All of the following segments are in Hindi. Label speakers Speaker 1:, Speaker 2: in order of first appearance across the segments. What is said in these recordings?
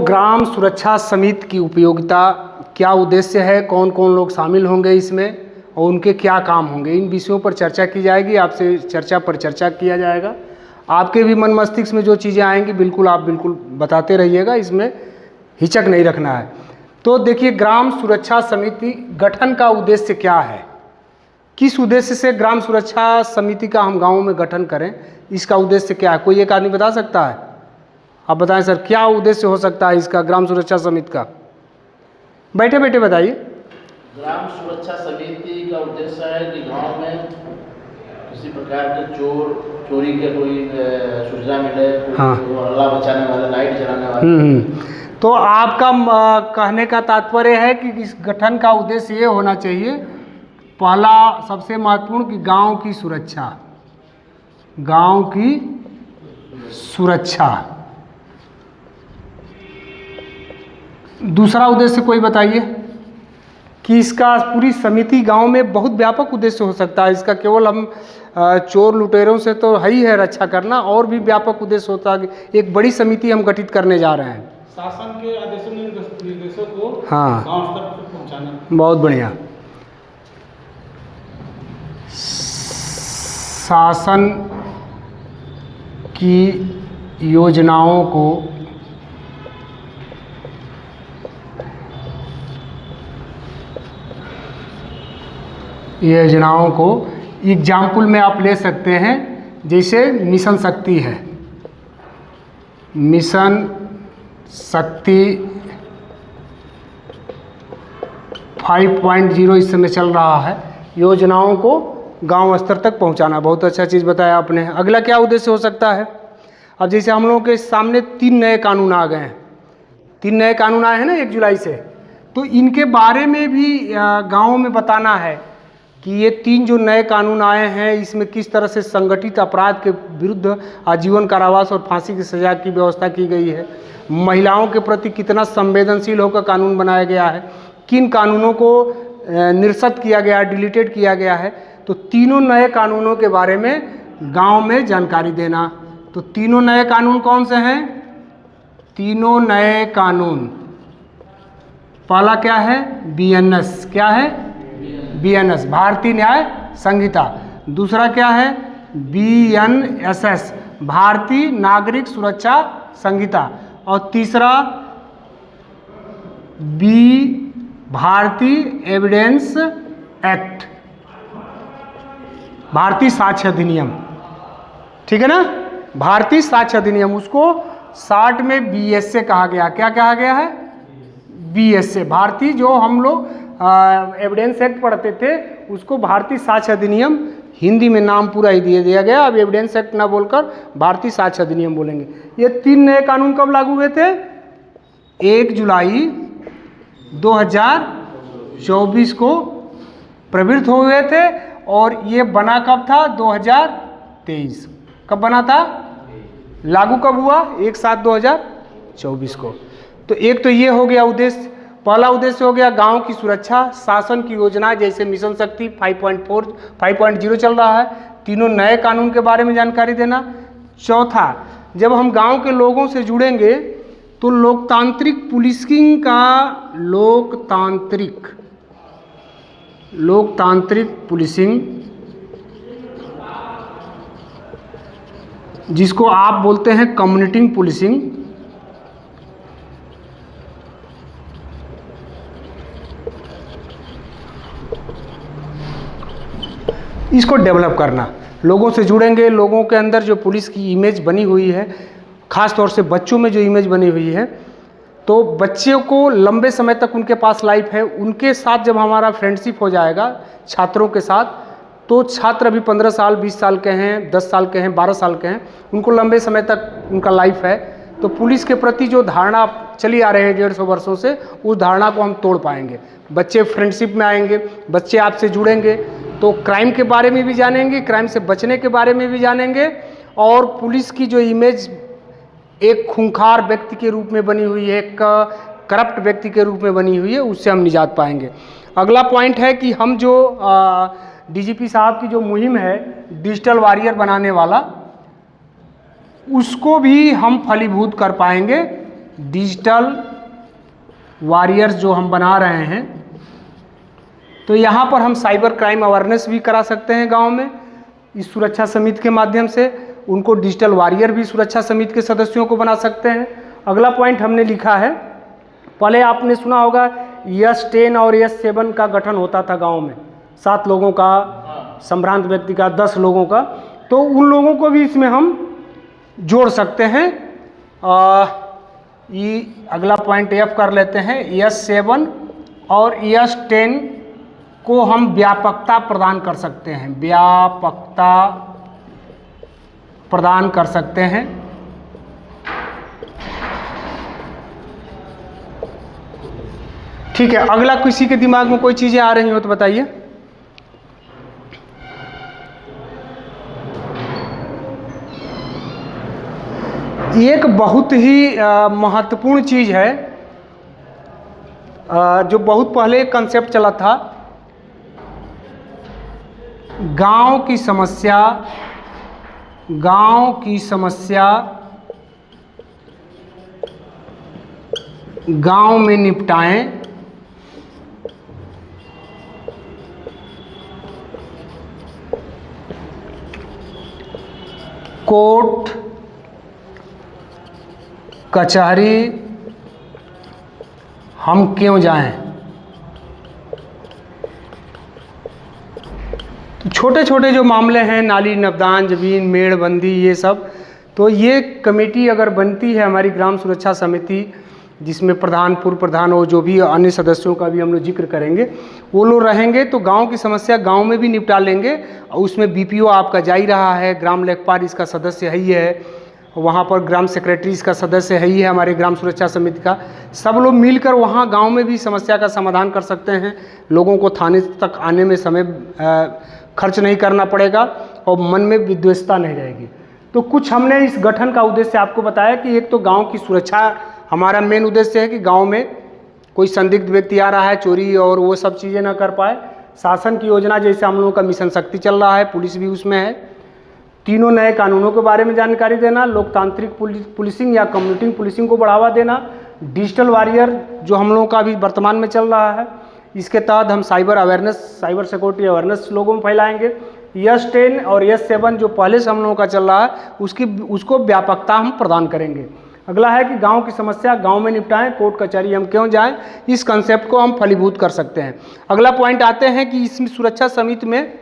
Speaker 1: ग्राम सुरक्षा समिति की उपयोगिता, क्या उद्देश्य है, कौन कौन लोग शामिल होंगे इसमें और उनके क्या काम होंगे, इन विषयों पर चर्चा की जाएगी। आपसे चर्चा पर चर्चा किया जाएगा। आपके भी मन मस्तिष्क में जो चीज़ें आएंगी बिल्कुल आप बिल्कुल बताते रहिएगा, इसमें हिचक नहीं रखना है। तो देखिए, ग्राम सुरक्षा समिति गठन का उद्देश्य क्या है, किस उद्देश्य से ग्राम सुरक्षा समिति का हम गाँव में गठन करें, इसका उद्देश्य क्या है, कोई एक आदमी बता सकता है? आप बताएं सर, क्या उद्देश्य हो सकता है इसका ग्राम सुरक्षा समिति का? बैठे बैठे बताइए।
Speaker 2: ग्राम सुरक्षा समिति का उद्देश्य है कि गांव में किसी प्रकार के चोरी के कोई सूचना मिले,
Speaker 1: हाँ,
Speaker 2: हल्ला मचाने वाले, लाइट जलाने वाले।
Speaker 1: तो आपका कहने का तात्पर्य है कि इस गठन का उद्देश्य ये होना चाहिए, पहला सबसे महत्वपूर्ण कि गांव की सुरक्षा, गांव की सुरक्षा। दूसरा उद्देश्य कोई बताइए कि इसका पूरी समिति गांव में बहुत व्यापक उद्देश्य हो सकता है इसका, केवल हम चोर लुटेरों से तो है ही है रक्षा करना, और भी व्यापक उद्देश्य होता है कि एक बड़ी समिति हम गठित करने जा रहे हैं,
Speaker 3: शासन के आदेशों निर्देशों को
Speaker 1: हाँ
Speaker 3: गांव स्तर तक पहुंचाना।
Speaker 1: बहुत बढ़िया। शासन की योजनाओं को एग्जाम्पल में आप ले सकते हैं, जैसे मिशन शक्ति है, मिशन शक्ति 5.0 इस समय चल रहा है, योजनाओं को गांव स्तर तक पहुंचाना। बहुत अच्छा चीज़ बताया आपने। अगला क्या उद्देश्य हो सकता है? अब जैसे हम लोगों के सामने 3 नए कानून आ गए हैं, 3 नए कानून आए हैं ना 1 जुलाई से, तो इनके बारे में भी गाँव में बताना है कि ये 3 जो नए कानून आए हैं इसमें किस तरह से संगठित अपराध के विरुद्ध आजीवन कारावास और फांसी की सजा की व्यवस्था की गई है, महिलाओं के प्रति कितना संवेदनशील होकर कानून बनाया गया है, किन कानूनों को निरस्त किया गया, डिलीटेड किया गया है। तो तीनों नए कानूनों के बारे में गांव में जानकारी देना। तो तीनों नए कानून कौन से हैं? तीनों नए कानून, पहला क्या है? BNS, क्या है? BNS भारतीय न्याय संहिता। दूसरा क्या है? BNSS भारतीय नागरिक सुरक्षा संहिता। और तीसरा भारतीय एविडेंस एक्ट, भारतीय साक्ष्य अधिनियम, ठीक है ना, भारतीय साक्ष्य अधिनियम। उसको शॉर्ट में BSA कहा गया। क्या कहा गया है? BSA, भारतीय, जो हम लोग एविडेंस एक्ट पढ़ते थे उसको भारतीय साक्ष्य अधिनियम, हिंदी में नाम पूरा ही दे दिया गया। अब एविडेंस एक्ट ना बोलकर भारतीय साक्ष्य अधिनियम बोलेंगे। ये 3 नए कानून कब लागू हुए थे? 1 जुलाई 2024 को प्रवृत्त हुए थे। और ये बना कब था? 2023। कब बना था? लागू कब हुआ? 1/7/2024 को। तो एक तो ये हो गया उद्देश्य, पहला उद्देश्य हो गया गांव की सुरक्षा, शासन की योजना जैसे मिशन शक्ति 5.0 चल रहा है, तीनों नए कानून के बारे में जानकारी देना। चौथा, जब हम गांव के लोगों से जुड़ेंगे तो लोकतांत्रिक पुलिसिंग का, लोकतांत्रिक पुलिसिंग, जिसको आप बोलते हैं कम्युनिटी पुलिसिंग, इसको डेवलप करना। लोगों से जुड़ेंगे, लोगों के अंदर जो पुलिस की इमेज बनी हुई है, ख़ास तौर से बच्चों में जो इमेज बनी हुई है, तो बच्चों को लंबे समय तक उनके पास लाइफ है, उनके साथ जब हमारा फ्रेंडशिप हो जाएगा छात्रों के साथ, तो छात्र अभी 15 साल 20 साल के हैं, 10 साल के हैं, 12 साल के हैं, उनको लंबे समय तक उनका लाइफ है। तो पुलिस के प्रति जो धारणा चली आ रही है 150 वर्षों से, उस धारणा को हम तोड़ पाएंगे। बच्चे फ्रेंडशिप में आएंगे, बच्चे आपसे जुड़ेंगे तो क्राइम के बारे में भी जानेंगे, क्राइम से बचने के बारे में भी जानेंगे, और पुलिस की जो इमेज एक खूंखार व्यक्ति के रूप में बनी हुई है, एक करप्ट व्यक्ति के रूप में बनी हुई है, उससे हम निजात पाएंगे। अगला पॉइंट है कि हम जो DGP साहब की जो मुहिम है डिजिटल वॉरियर बनाने वाला, उसको भी हम फलीभूत कर पाएंगे डिजिटल वॉरियर्स जो हम बना रहे हैं, तो यहाँ पर हम साइबर क्राइम अवेयरनेस भी करा सकते हैं गांव में इस सुरक्षा समिति के माध्यम से। उनको डिजिटल वॉरियर भी सुरक्षा समिति के सदस्यों को बना सकते हैं। अगला पॉइंट हमने लिखा है, पहले आपने सुना होगा S10 और S7 का गठन होता था गांव में, 7 लोगों का, संभ्रांत व्यक्ति का 10 लोगों का, तो उन लोगों को भी इसमें हम जोड़ सकते हैं। ये अगला पॉइंट F कर लेते हैं, S7 और S10 को हम व्यापकता प्रदान कर सकते हैं, व्यापकता प्रदान कर सकते हैं। ठीक है, अगला किसी के दिमाग में कोई चीजें आ रही हो तो बताइए। एक बहुत ही महत्वपूर्ण चीज है, जो बहुत पहले कंसेप्ट चला था, गांव की समस्या गांव में निपटाएं, कोर्ट कचहरी हम क्यों जाएं। तो छोटे छोटे जो मामले हैं, नाली नबदान, जमीन, मेड़बंदी, ये सब, तो ये कमेटी अगर बनती है हमारी ग्राम सुरक्षा समिति, जिसमें प्रधान, पूर्व प्रधान और जो भी अन्य सदस्यों का भी हम लोग जिक्र करेंगे, वो लोग रहेंगे तो गांव की समस्या गांव में भी निपटा लेंगे। और उसमें बीपीओ आपका जा ही रहा है, ग्राम लेखपाल इसका सदस्य है ही है, वहाँ पर ग्राम सेक्रेटरी इसका सदस्य है ही है हमारे ग्राम सुरक्षा समिति का। सब लोग मिलकर वहाँ गांव में भी समस्या का समाधान कर सकते हैं। लोगों को थाने तक आने में समय खर्च नहीं करना पड़ेगा और मन में विद्वेषता नहीं रहेगी। तो कुछ हमने इस गठन का उद्देश्य आपको बताया कि एक तो गांव की सुरक्षा हमारा मेन उद्देश्य है कि गांव में कोई संदिग्ध व्यक्ति आ रहा है चोरी और वो सब चीज़ें ना कर पाए। शासन की योजना जैसे हम लोगों का मिशन शक्ति चल रहा है, पुलिस भी उसमें है। तीनों नए कानूनों के बारे में जानकारी देना, लोकतांत्रिक पुलिसिंग या कम्युनिटी पुलिसिंग को बढ़ावा देना, डिजिटल वॉरियर जो हम लोगों का अभी वर्तमान में चल रहा है, इसके तहत हम cyber awareness, cyber security awareness लोगों में फैलाएंगे। S10 और S7 जो पहले से हम लोगों का चल रहा है उसको व्यापकता हम प्रदान करेंगे। अगला है कि गांव की समस्या गांव में निपटाएं, कोर्ट कचहरी हम क्यों जाएं, इस कंसेप्ट को हम फलीभूत कर सकते हैं। अगला पॉइंट आते हैं कि इसमें सुरक्षा समिति में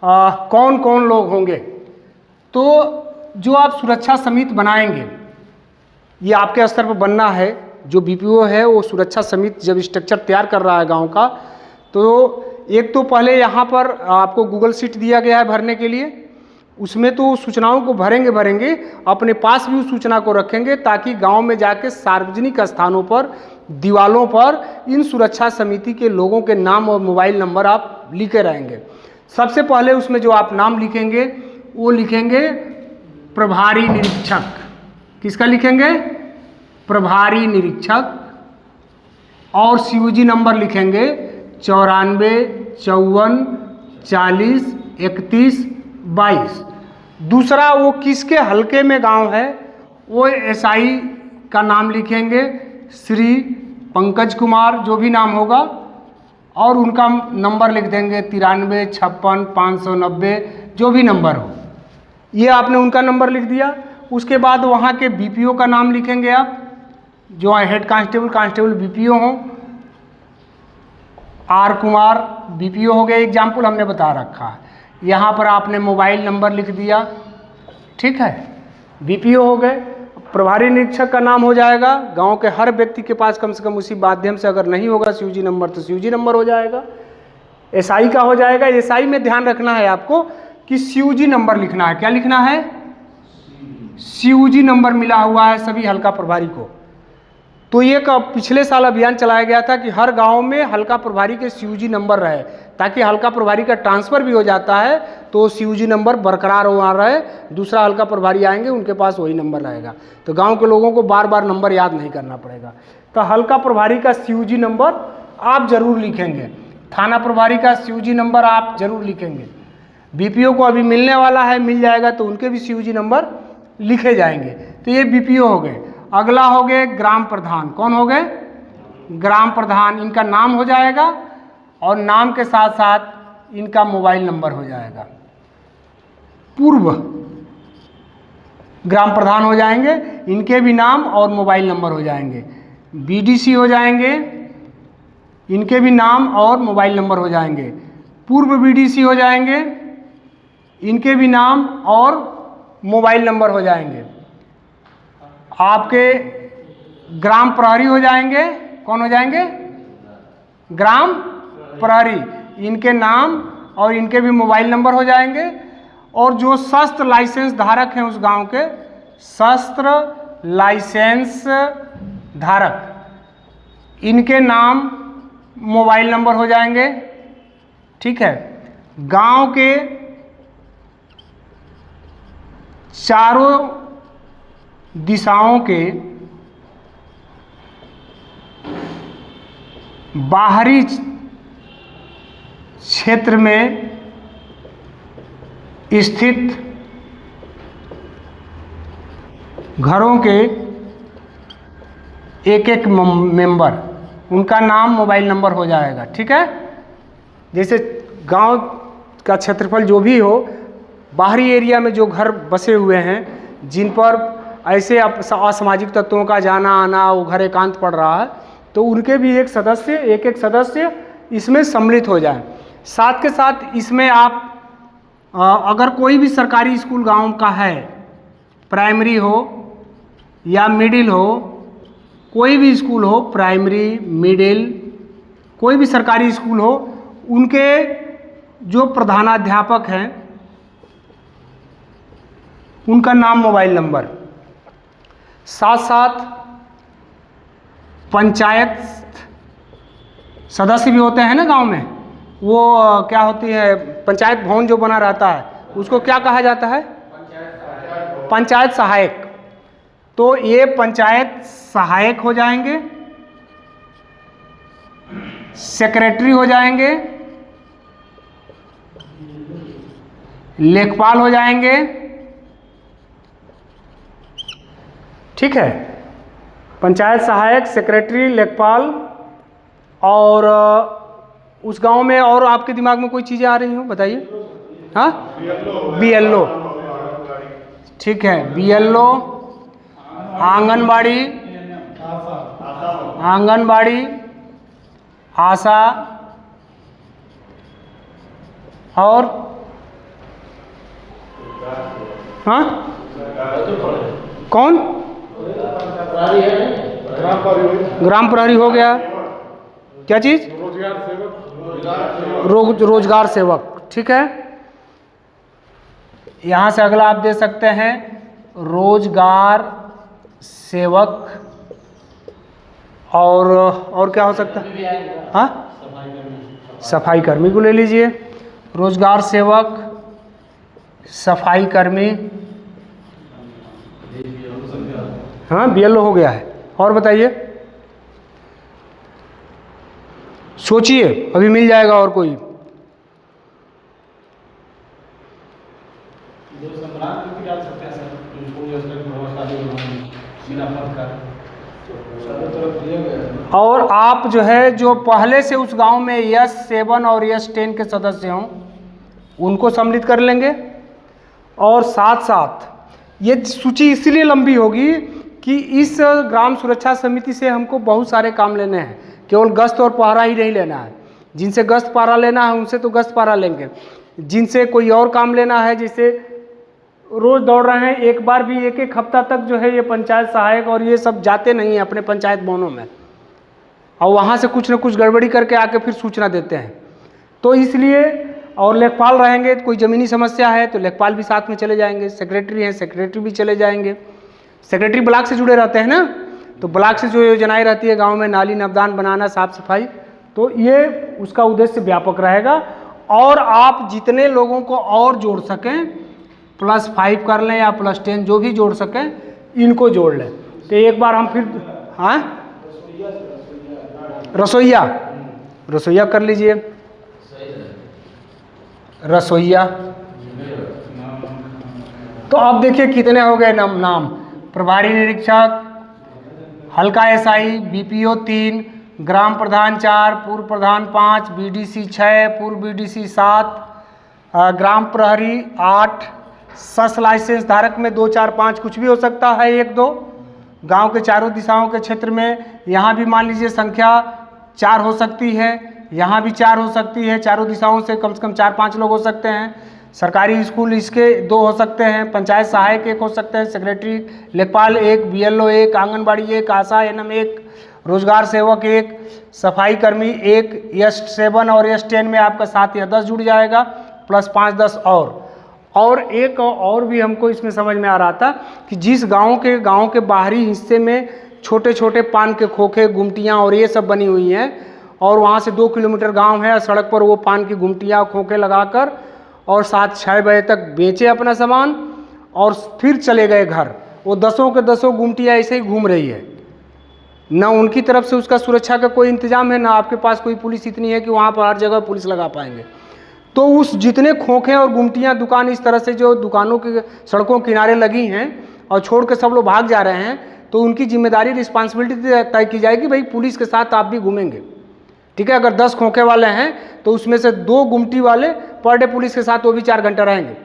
Speaker 1: कौन कौन लोग होंगे। तो जो आप सुरक्षा समिति बनाएंगे, ये आपके स्तर पर बनना है। जो बीपीओ है वो सुरक्षा समिति जब स्ट्रक्चर तैयार कर रहा है गांव का, तो एक तो पहले यहाँ पर आपको गूगल शीट दिया गया है भरने के लिए, उसमें तो सूचनाओं को भरेंगे, अपने पास भी उस सूचना को रखेंगे ताकि गांव में जाके सार्वजनिक स्थानों पर, दीवालों पर इन सुरक्षा समिति के लोगों के नाम और मोबाइल नंबर आप लिखे रहेंगे। सबसे पहले उसमें जो आप नाम लिखेंगे वो लिखेंगे प्रभारी निरीक्षक। किसका लिखेंगे? प्रभारी निरीक्षक। और सीयूजी नंबर लिखेंगे 94 54 40 31 22। दूसरा, वो किसके हलके में गांव है वो एसआई का नाम लिखेंगे, श्री पंकज कुमार जो भी नाम होगा, और उनका नंबर लिख देंगे 93 56 590 जो भी नंबर हो। ये आपने उनका नंबर लिख दिया। उसके बाद वहाँ के बीपीओ का नाम लिखेंगे आप, जो हेड कांस्टेबल बीपीओ हों। आर कुमार बीपीओ हो गए, एग्जाम्पल हमने बता रखा है। यहाँ पर आपने मोबाइल नंबर लिख दिया, ठीक है, बीपीओ हो गए। प्रभारी निरीक्षक का नाम हो जाएगा, गांव के हर व्यक्ति के पास कम से कम उसी माध्यम से, अगर नहीं होगा सीयूजी नंबर तो सीयूजी नंबर हो जाएगा। एसआई का हो जाएगा। एसआई में ध्यान रखना है आपको कि सीयूजी नंबर लिखना है। क्या लिखना है? सीयूजी नंबर मिला हुआ है सभी हल्का प्रभारी को। तो ये पिछले साल अभियान चलाया गया था कि हर गांव में हल्का प्रभारी के सीयूजी नंबर रहे, ताकि हल्का प्रभारी का ट्रांसफ़र भी हो जाता है तो सीयूजी नंबर बरकरार हो रहे, दूसरा हल्का प्रभारी आएंगे उनके पास वही नंबर रहेगा, तो गांव के लोगों को बार बार नंबर याद नहीं करना पड़ेगा। तो हल्का प्रभारी का सीयूजी नंबर आप जरूर लिखेंगे, थाना प्रभारी का सीयूजी नंबर आप जरूर लिखेंगे। बीपीओ को अभी मिलने वाला है, मिल जाएगा तो उनके भी सीयूजी नंबर लिखे जाएंगे। तो ये बीपीओ हो गए। अगला हो गए ग्राम प्रधान। कौन हो गए? ग्राम प्रधान। इनका नाम हो जाएगा और नाम के साथ साथ इनका मोबाइल नंबर हो जाएगा। पूर्व ग्राम प्रधान हो जाएंगे, इनके भी नाम और मोबाइल नंबर हो जाएंगे। बीडीसी हो जाएंगे, इनके भी नाम और मोबाइल नंबर हो जाएंगे। पूर्व बीडीसी हो जाएंगे, इनके भी नाम और मोबाइल नंबर हो जाएंगे। आपके ग्राम प्रहरी हो जाएंगे। कौन हो जाएंगे? ग्राम प्रहरी। इनके नाम और इनके भी मोबाइल नंबर हो जाएंगे। और जो शस्त्र लाइसेंस धारक हैं उस गांव के, शस्त्र लाइसेंस धारक, इनके नाम मोबाइल नंबर हो जाएंगे। ठीक है। गांव के चारों दिशाओं के बाहरी क्षेत्र में स्थित घरों के एक एक मेंबर, उनका नाम मोबाइल नंबर हो जाएगा। ठीक है। जैसे गांव का क्षेत्रफल जो भी हो, बाहरी एरिया में जो घर बसे हुए हैं, जिन पर ऐसे असामाजिक तत्वों का जाना आना, वो घर एकांत पड़ रहा है, तो उनके भी एक एक सदस्य इसमें सम्मिलित हो जाए। साथ के साथ इसमें आप अगर कोई भी सरकारी स्कूल गांव का है, प्राइमरी हो या मिडिल हो, कोई भी स्कूल हो, प्राइमरी मिडिल कोई भी सरकारी स्कूल हो, उनके जो प्रधानाध्यापक हैं उनका नाम मोबाइल नंबर, साथ साथ पंचायत सदस्य भी होते हैं ना गांव में, वो क्या होती है, पंचायत भवन जो बना रहता है उसको क्या कहा जाता है? पंचायत सहायक। तो ये पंचायत सहायक हो जाएंगे, सेक्रेटरी हो जाएंगे, लेखपाल हो जाएंगे। ठीक है। पंचायत सहायक, सेक्रेटरी, लेखपाल। और उस गांव में और आपके दिमाग में कोई चीज़ें आ रही हो बताइए। हाँ, बीएलओ। ठीक है, बीएलओ, आंगनबाड़ी, आशा, और हाँ कौन? ग्राम प्रहरी हो गया। क्या चीज? रोजगार सेवक। ठीक है। यहाँ से अगला आप दे सकते हैं रोजगार सेवक। और क्या हो सकता है? हाँ, सफाई कर्मी को ले लीजिए। रोजगार सेवक, सफाई कर्मी। हाँ, बीएलओ हो गया है। और बताइए, सोचिए, अभी मिल जाएगा। और कोई? और आप जो है, जो पहले से उस गांव में S7 और S10 के सदस्य हों, उनको सम्मिलित कर लेंगे। और साथ साथ ये सूची इसलिए लंबी होगी कि इस ग्राम सुरक्षा समिति से हमको बहुत सारे काम लेने हैं, केवल गश्त और पहरा ही नहीं लेना है। जिनसे गश्त पहरा लेना है उनसे तो गश्त पहरा लेंगे, जिनसे कोई और काम लेना है, जैसे रोज़ दौड़ रहे हैं, एक बार भी एक हफ्ता तक जो है ये पंचायत सहायक और ये सब जाते नहीं हैं अपने पंचायत भवनों में, और वहाँ से कुछ न कुछ गड़बड़ी करके आके फिर सूचना देते हैं। तो इसलिए, और लेखपाल रहेंगे, तो कोई ज़मीनी समस्या है तो लेखपाल भी साथ में चले जाएंगे। सेक्रेटरी हैं, सेक्रेटरी भी चले जाएंगे। सेक्रेटरी ब्लॉक से जुड़े रहते हैं ना, तो ब्लॉक से जो योजनाएं रहती है गांव में, नाली नवदान बनाना, साफ सफाई, तो ये उसका उद्देश्य व्यापक रहेगा। और आप जितने लोगों को और जोड़ सकें, +5 कर लें या +10, जो भी जोड़ सकें, इनको जोड़ लें। तो एक बार हम फिर, हाँ, रसोइया कर लीजिए। रसोइया, तो आप देखिए कितने हो गए नाम। प्रभारी निरीक्षक, हल्का एसआई बीपीओ 3, ग्राम प्रधान 4, पूर्व प्रधान 5, बीडीसी 6, पूर्व बीडीसी 7, ग्राम प्रहरी 8, सस लाइसेंस धारक में 2, 4, 5 कुछ भी हो सकता है, 1, 2। गांव के चारों दिशाओं के क्षेत्र में यहाँ भी मान लीजिए संख्या 4 हो सकती है, यहाँ भी 4 हो सकती है, चारों दिशाओं से कम 4-5 लोग हो सकते हैं। सरकारी स्कूल इसके 2 हो सकते हैं, पंचायत सहायक 1 हो सकते हैं, सेक्रेटरी लेखपाल 1, बीएलओ 1, आंगनबाड़ी 1, आशा एनएम 1, रोजगार सेवक 1, सफाई कर्मी 1, S7 और S10 में आपका 7 या 10 जुड़ जाएगा, प्लस 5-10 और एक और भी हमको इसमें समझ में आ रहा था कि जिस गांव के बाहरी हिस्से में छोटे छोटे पान के खोखे, गुमटियाँ और ये सब बनी हुई हैं और वहाँ से 2 किलोमीटर गांव है, सड़क पर वो पान की गुमटियाँ खोखे लगाकर और 7-6 बजे तक बेचे अपना सामान और फिर चले गए घर। वो 10 के 10 गुमटियाँ ऐसे ही घूम रही है, ना उनकी तरफ से उसका सुरक्षा का कोई इंतजाम है, ना आपके पास कोई पुलिस इतनी है कि वहाँ पर हर जगह पुलिस लगा पाएंगे। तो उस जितने खोखे और गुमटियाँ दुकान इस तरह से जो दुकानों के सड़कों किनारे लगी हैं और छोड़ के सब लोग भाग जा रहे हैं, तो उनकी जिम्मेदारी रिस्पांसिबिलिटी तय की जाएगी, भाई पुलिस के साथ आप भी घूमेंगे, ठीक है। अगर 10 खोखे वाले हैं तो उसमें से 2 गुमटी वाले पर डे पुलिस के साथ वो भी 4 घंटे रहेंगे,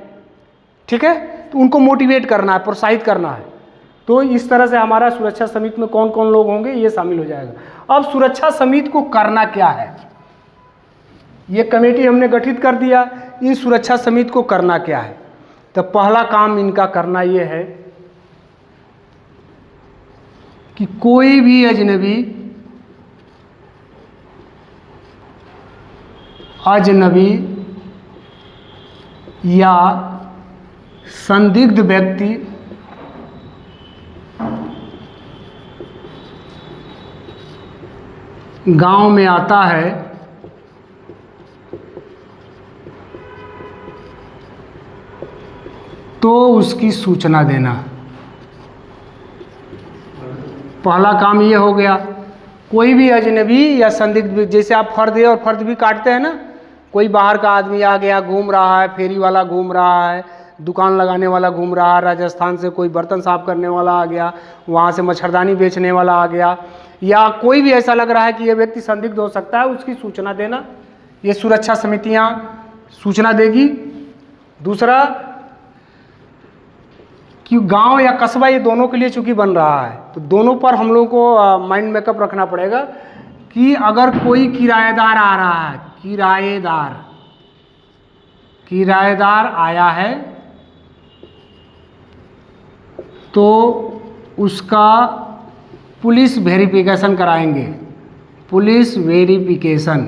Speaker 1: ठीक है। तो उनको मोटिवेट करना है, प्रोत्साहित करना है। तो इस तरह से हमारा सुरक्षा समिति में कौन कौन लोग होंगे ये शामिल हो जाएगा। अब सुरक्षा समिति को करना क्या है, ये कमेटी हमने गठित कर दिया, इन सुरक्षा समिति को करना क्या है। तो पहला काम इनका करना ये है कि कोई भी अजनबी या संदिग्ध व्यक्ति गांव में आता है तो उसकी सूचना देना। पहला काम ये हो गया। कोई भी अजनबी या संदिग्ध, जैसे आप फर्द और फर्द भी काटते हैं ना, कोई बाहर का आदमी आ गया, घूम रहा है, फेरी वाला घूम रहा है, दुकान लगाने वाला घूम रहा है, राजस्थान से कोई बर्तन साफ करने वाला आ गया, वहाँ से मच्छरदानी बेचने वाला आ गया, या कोई भी ऐसा लग रहा है कि ये व्यक्ति संदिग्ध हो सकता है, उसकी सूचना देना। ये सुरक्षा समितियाँ सूचना देगी। दूसरा कि गांव या कस्बा, ये दोनों के लिए चूँकि बन रहा है, तो दोनों पर हम लोगों को माइंड मेकअप रखना पड़ेगा कि अगर कोई किराएदार आ रहा है, किराएदार आया है तो उसका पुलिस वेरिफिकेशन कराएंगे। पुलिस वेरिफिकेशन,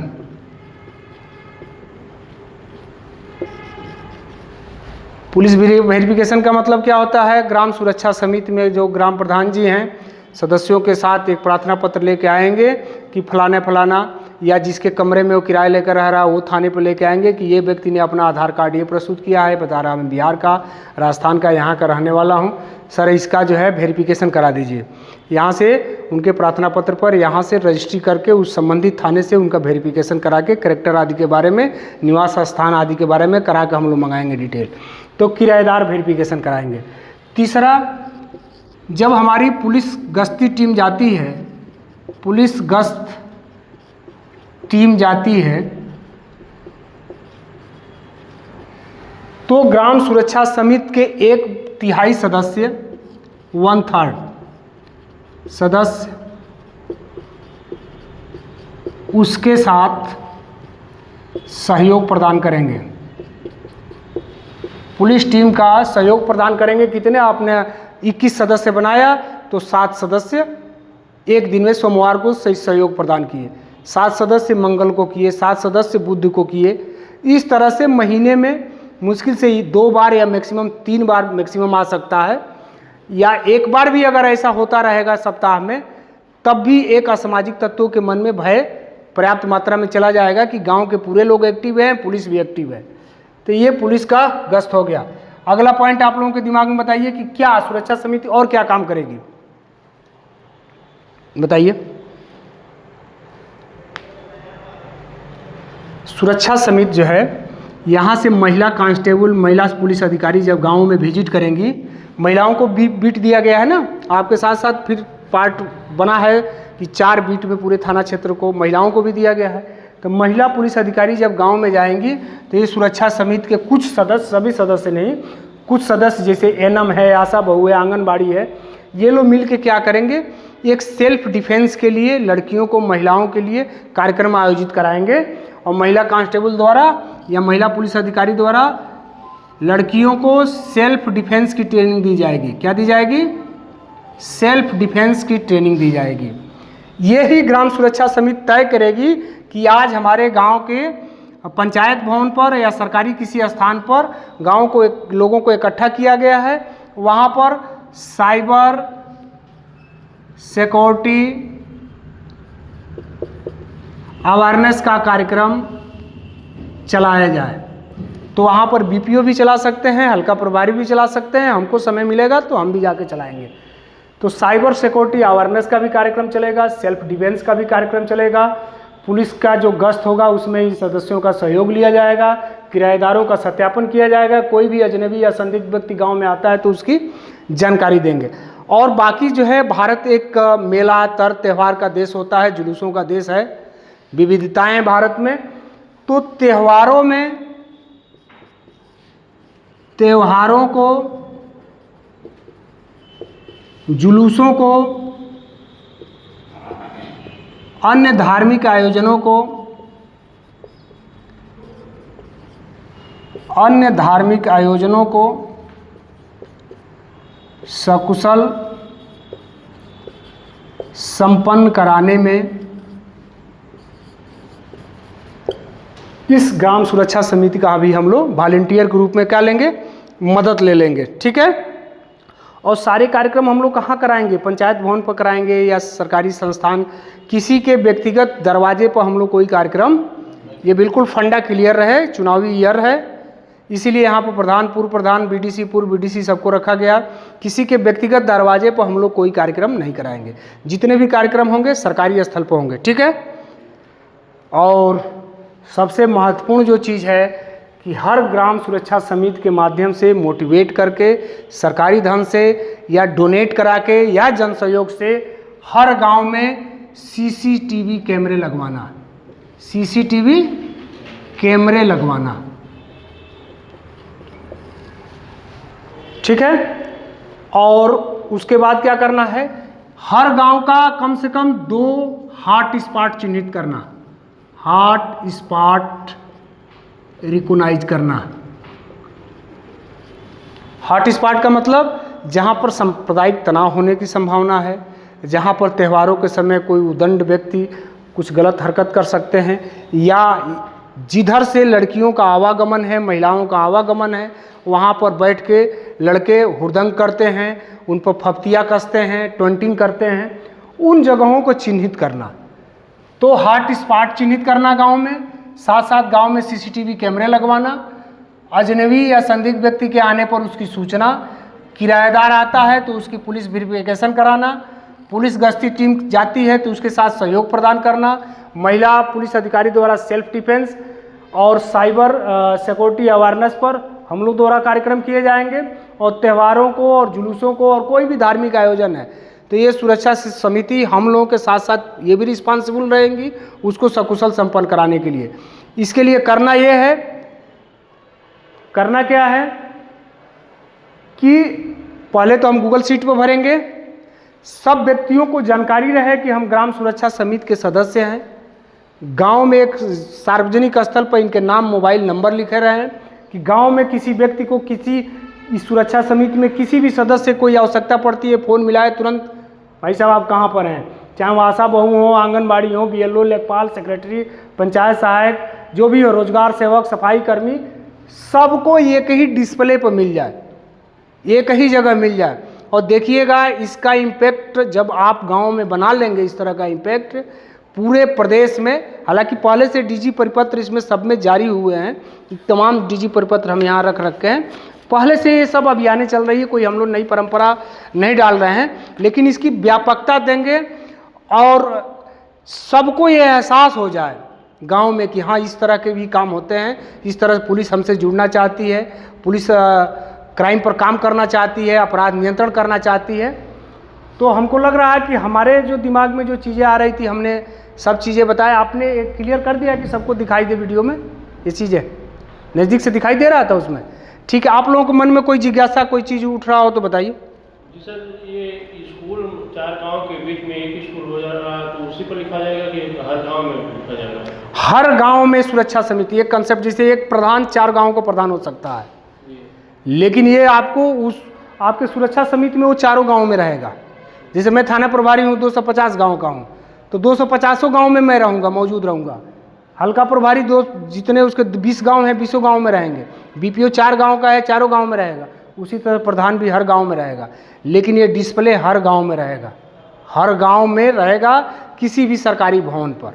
Speaker 1: पुलिस वेरिफिकेशन का मतलब क्या होता है, ग्राम सुरक्षा समिति में जो ग्राम प्रधान जी हैं सदस्यों के साथ एक प्रार्थना पत्र लेके आएंगे कि फलाना या जिसके कमरे में वो किराया लेकर रह रहा है वो थाने पर लेके आएंगे कि ये व्यक्ति ने अपना आधार कार्ड ये प्रस्तुत किया है, बता रहा मैं बिहार का, राजस्थान का, यहाँ का रहने वाला हूँ, सर इसका जो है वेरिफिकेशन करा दीजिए। यहाँ से उनके प्रार्थना पत्र पर यहाँ से रजिस्ट्री करके उस संबंधित थाने से उनका वेरिफिकेशन करा के कैरेक्टर आदि के बारे में, निवास स्थान आदि के बारे में करा के हम लोग मंगाएंगे डिटेल। तो किराएदार वेरिफिकेशन कराएंगे। तीसरा, जब हमारी पुलिस गश्ती टीम जाती है, पुलिस गश्त टीम जाती है तो ग्राम सुरक्षा समिति के 1/3 सदस्य, 1/3 सदस्य उसके साथ सहयोग प्रदान करेंगे। पुलिस टीम का सहयोग प्रदान करेंगे। कितने, आपने 21 सदस्य बनाया तो 7 सदस्य एक दिन में सोमवार को सहयोग प्रदान किए, 7 सदस्य मंगल को किए, 7 सदस्य बुध को किए। इस तरह से महीने में मुश्किल से 2 बार या मैक्सिमम 3 बार मैक्सिमम आ सकता है, या 1 बार भी अगर ऐसा होता रहेगा सप्ताह में, तब भी एक असामाजिक तत्वों के मन में भय पर्याप्त मात्रा में चला जाएगा कि गांव के पूरे लोग एक्टिव हैं, पुलिस भी एक्टिव है। तो ये पुलिस का गश्त हो गया। अगला पॉइंट आप लोगों के दिमाग में बताइए कि क्या सुरक्षा समिति और क्या काम करेगी, बताइए। सुरक्षा समिति जो है, यहाँ से महिला कांस्टेबल, महिला पुलिस अधिकारी जब गाँव में विजिट करेंगी, महिलाओं को भी बीट दिया गया है ना, आपके साथ साथ फिर पार्ट बना है कि 4 बीट में पूरे थाना क्षेत्र को महिलाओं को भी दिया गया है। तो महिला पुलिस अधिकारी जब गांव में जाएंगी तो ये सुरक्षा समिति के कुछ सदस्य, सभी सदस्य नहीं, कुछ सदस्य जैसे एनएम है, आशा बहू है, आंगनबाड़ी है, ये लोग मिल के क्या करेंगे, एक सेल्फ डिफेंस के लिए लड़कियों को, महिलाओं के लिए कार्यक्रम आयोजित कराएंगे और महिला कांस्टेबल द्वारा या महिला पुलिस अधिकारी द्वारा लड़कियों को सेल्फ डिफेंस की ट्रेनिंग दी जाएगी। क्या दी जाएगी? सेल्फ डिफेंस की ट्रेनिंग दी जाएगी। ये ही ग्राम सुरक्षा समिति तय करेगी कि आज हमारे गांव के पंचायत भवन पर या सरकारी किसी स्थान पर गांव को लोगों को इकट्ठा किया गया है, वहां पर साइबर सिक्योरिटी अवेयरनेस का कार्यक्रम चलाया जाए। तो वहाँ पर बीपीओ भी चला सकते हैं, हल्का प्रभारी भी चला सकते हैं, हमको समय मिलेगा तो हम भी जाके चलाएंगे। तो साइबर सिक्योरिटी अवेयरनेस का भी कार्यक्रम चलेगा, सेल्फ डिफेंस का भी कार्यक्रम चलेगा, पुलिस का जो गश्त होगा उसमें इन सदस्यों का सहयोग लिया जाएगा, किराएदारों का सत्यापन किया जाएगा, कोई भी अजनबी या संदिग्ध व्यक्ति गाँव में आता है तो उसकी जानकारी देंगे। और बाकी जो है, भारत एक मेला तर त्यौहार का देश होता है, जुलूसों का देश है, विविधताएं भारत में। तो त्योहारों को, जुलूसों को, अन्य धार्मिक आयोजनों को सकुशल संपन्न कराने में इस ग्राम सुरक्षा समिति का भी हम लोग वॉलंटियर के रूप में क्या लेंगे, मदद ले लेंगे। ठीक है। और सारे कार्यक्रम हम लोग कहाँ कराएंगे? पंचायत भवन पर कराएंगे या सरकारी संस्थान, किसी के व्यक्तिगत दरवाजे पर हम लोग कोई कार्यक्रम, ये बिल्कुल फंडा क्लियर रहे, चुनावी ईयर है इसीलिए यहाँ पर प्रधान, पूर्व प्रधान, बीडीसी, पूर्व बीडीसी सबको रखा गया। किसी के व्यक्तिगत दरवाजे पर हम लोग कोई कार्यक्रम नहीं कराएंगे। जितने भी कार्यक्रम होंगे सरकारी स्थल पर होंगे। ठीक है। और सबसे महत्वपूर्ण जो चीज़ है कि हर ग्राम सुरक्षा समिति के माध्यम से मोटिवेट करके, सरकारी धन से या डोनेट करा के या जन सहयोग से हर गांव में सीसीटीवी कैमरे लगवाना, सीसीटीवी कैमरे लगवाना। ठीक है। और उसके बाद क्या करना है, हर गांव का कम से कम 2 हॉट स्पॉट चिन्हित करना, हॉट स्पॉट रिकॉग्नाइज करना। हॉट स्पॉट का मतलब जहां पर सांप्रदायिक तनाव होने की संभावना है, जहां पर त्योहारों के समय कोई उदंड व्यक्ति कुछ गलत हरकत कर सकते हैं, या जिधर से लड़कियों का आवागमन है, महिलाओं का आवागमन है, वहाँ पर बैठ के लड़के हुड़दंग करते हैं, उन पर फप्तियाँ कसते हैं, ट्वेंटिंग करते हैं, उन जगहों को चिन्हित करना। तो हॉट स्पॉट चिन्हित करना गांव में, साथ साथ गांव में सीसीटीवी कैमरे लगवाना, अजनबी या संदिग्ध व्यक्ति के आने पर उसकी सूचना, किराएदार आता है तो उसकी पुलिस वेरिफिकेशन कराना, पुलिस गश्ती टीम जाती है तो उसके साथ सहयोग प्रदान करना, महिला पुलिस अधिकारी द्वारा सेल्फ डिफेंस और साइबर सिक्योरिटी अवेयरनेस पर हम लोग द्वारा कार्यक्रम किए जाएंगे। और त्योहारों को और जुलूसों को और कोई भी धार्मिक आयोजन है तो ये सुरक्षा समिति हम लोगों के साथ साथ ये भी रिस्पॉन्सिबल रहेंगी उसको सकुशल संपन्न कराने के लिए। इसके लिए करना ये है, करना क्या है कि पहले तो हम गूगल शीट पर भरेंगे, सब व्यक्तियों को जानकारी रहे कि हम ग्राम सुरक्षा समिति के सदस्य हैं। गांव में एक सार्वजनिक स्थल पर इनके नाम, मोबाइल नंबर लिखे रहे हैं कि गांव में किसी व्यक्ति को किसी इस सुरक्षा समिति में किसी भी सदस्य को कोई आवश्यकता पड़ती है, फ़ोन मिलाए तुरंत, भाई साहब आप कहाँ पर हैं, चाहे वो आशा बहू हो, आंगनबाड़ी हो, बीएलओ, लेखपाल, सेक्रेटरी, पंचायत सहायक, जो भी हो, रोजगार सेवक, सफाई कर्मी, सबको एक ही डिस्प्ले पर मिल जाए, एक ही जगह मिल जाए। और देखिएगा इसका इम्पैक्ट जब आप गांव में बना लेंगे, इस तरह का इम्पैक्ट पूरे प्रदेश में, हालांकि पहले से डीजी परिपत्र इसमें सब में जारी हुए हैं, तमाम डीजी परिपत्र हम यहाँ रख रखे हैं, पहले से ये सब अभियानें चल रही है, कोई हम लोग नई परंपरा नहीं डाल रहे हैं, लेकिन इसकी व्यापकता देंगे और सबको ये एहसास हो जाए गांव में कि हाँ इस तरह के भी काम होते हैं, इस तरह पुलिस हमसे जुड़ना चाहती है, पुलिस क्राइम पर काम करना चाहती है, अपराध नियंत्रण करना चाहती है। तो हमको लग रहा है कि हमारे जो दिमाग में जो चीज़ें आ रही थी हमने सब चीज़ें बताया, आपने क्लियर कर दिया कि सबको दिखाई दे वीडियो में ये चीज़ें नज़दीक से दिखाई दे रहा था उसमें। ठीक है, आप लोगों के मन में कोई जिज्ञासा कोई चीज़ उठ रहा हो तो बताइए।
Speaker 4: जी सर, ये स्कूल 4 गांव के बीच में एक स्कूल हो जा रहा है, तो उसी पर लिखा जाएगा कि हर गांव में लिखा जाएगा?
Speaker 1: हर गांव में सुरक्षा समिति, एक कंसेप्ट, जैसे एक प्रधान 4 गांव को प्रधान हो सकता है, लेकिन ये आपको उस आपके सुरक्षा समिति में वो चारों गांव में रहेगा। जैसे मैं थाना प्रभारी हूँ, 250 गांव का हूँ, तो 250 गांव में मैं रहूँगा, मौजूद रहूँगा। हल्का प्रभारी जितने उसके 20 गांव हैं 20 गांव में रहेंगे। बीपीओ 4 गांव का है, चारों गांव में रहेगा। उसी तरह प्रधान भी हर गांव में रहेगा, लेकिन ये डिस्प्ले हर गांव में रहेगा, हर गांव में रहेगा। किसी भी सरकारी भवन पर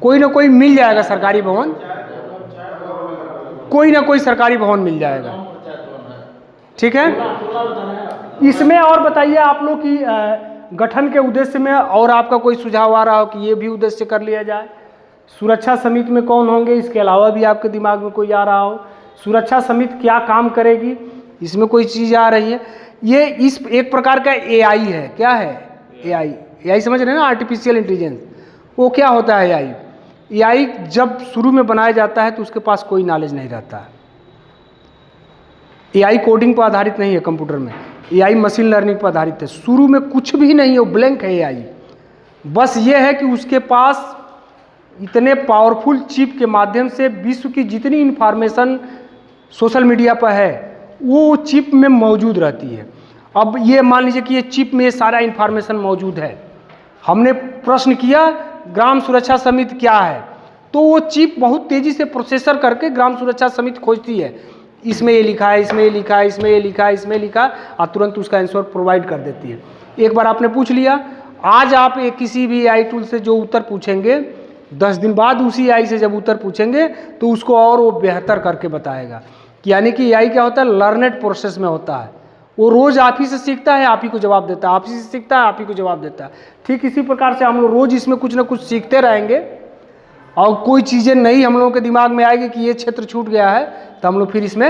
Speaker 1: कोई ना कोई मिल जाएगा, सरकारी भवन, कोई ना कोई सरकारी भवन मिल जाएगा। ठीक है, इसमें और बताइए आप लोग की गठन के उद्देश्य में और आपका कोई सुझाव आ रहा हो कि ये भी उद्देश्य कर लिया जाए। सुरक्षा समिति में कौन होंगे, इसके अलावा भी आपके दिमाग में कोई आ रहा हो, सुरक्षा समिति क्या काम करेगी, इसमें कोई चीज़ आ रही है। ये इस एक प्रकार का एआई है। क्या है एआई समझ रहे हैं ना, आर्टिफिशियल इंटेलिजेंस। वो क्या होता है एआई जब शुरू में बनाया जाता है तो उसके पास कोई नॉलेज नहीं रहता है। एआई कोडिंग पर आधारित नहीं है कंप्यूटर में, एआई मशीन लर्निंग पर आधारित है। शुरू में कुछ भी नहीं है, वो ब्लैंक है एआई। बस ये है कि उसके पास इतने पावरफुल चिप के माध्यम से विश्व की जितनी इन्फॉर्मेशन सोशल मीडिया पर है वो चिप में मौजूद रहती है। अब ये मान लीजिए कि ये चिप में सारा इन्फॉर्मेशन मौजूद है। हमने प्रश्न किया ग्राम सुरक्षा समिति क्या है, तो वो चिप बहुत तेज़ी से प्रोसेसर करके ग्राम सुरक्षा समिति खोजती है, इसमें ये लिखा है, इसमें ये लिखा है, इसमें ये लिखा है, इसमें लिखा, और तुरंत उसका आंसर प्रोवाइड कर देती है। एक बार आपने पूछ लिया, आज आप किसी भी एआई टूल से जो उत्तर पूछेंगे, 10 दिन बाद उसी एआई से जब उत्तर पूछेंगे तो उसको और वो बेहतर करके बताएगा। यानी कि एआई क्या होता है, लर्नेड प्रोसेस में होता है। वो रोज़ आप ही से सीखता है, आप ही को जवाब देता है, आप ही से सीखता है, आप ही को जवाब देता है। ठीक इसी प्रकार से हम लोग रोज़ इसमें कुछ ना कुछ सीखते रहेंगे, और कोई चीज़ें नई हम लोगों के दिमाग में आएगी कि ये क्षेत्र छूट गया है, तो हम लोग फिर इसमें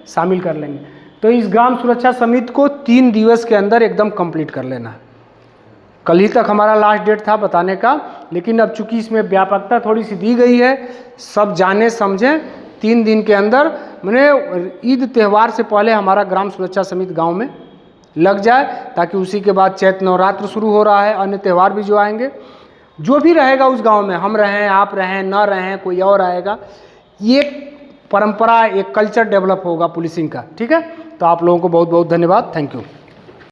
Speaker 1: शामिल कर लेंगे। तो इस ग्राम सुरक्षा समिति को 3 दिवस के अंदर एकदम कंप्लीट कर लेना है। कल ही तक हमारा लास्ट डेट था बताने का, लेकिन अब चूंकि इसमें व्यापकता थोड़ी सी दी गई है, सब जाने समझें, 3 दिन के अंदर, मैंने ईद त्यौहार से पहले हमारा ग्राम सुरक्षा समिति गांव में लग जाए, ताकि उसी के बाद चैत्र नवरात्र शुरू हो रहा है, अन्य त्यौहार भी जो आएंगे, जो भी रहेगा उस गांव में, हम रहें, आप रहें, न रहें, कोई और आएगा, ये परंपरा, एक कल्चर डेवलप होगा पुलिसिंग का। ठीक है, तो आप लोगों को बहुत बहुत धन्यवाद, थैंक यू।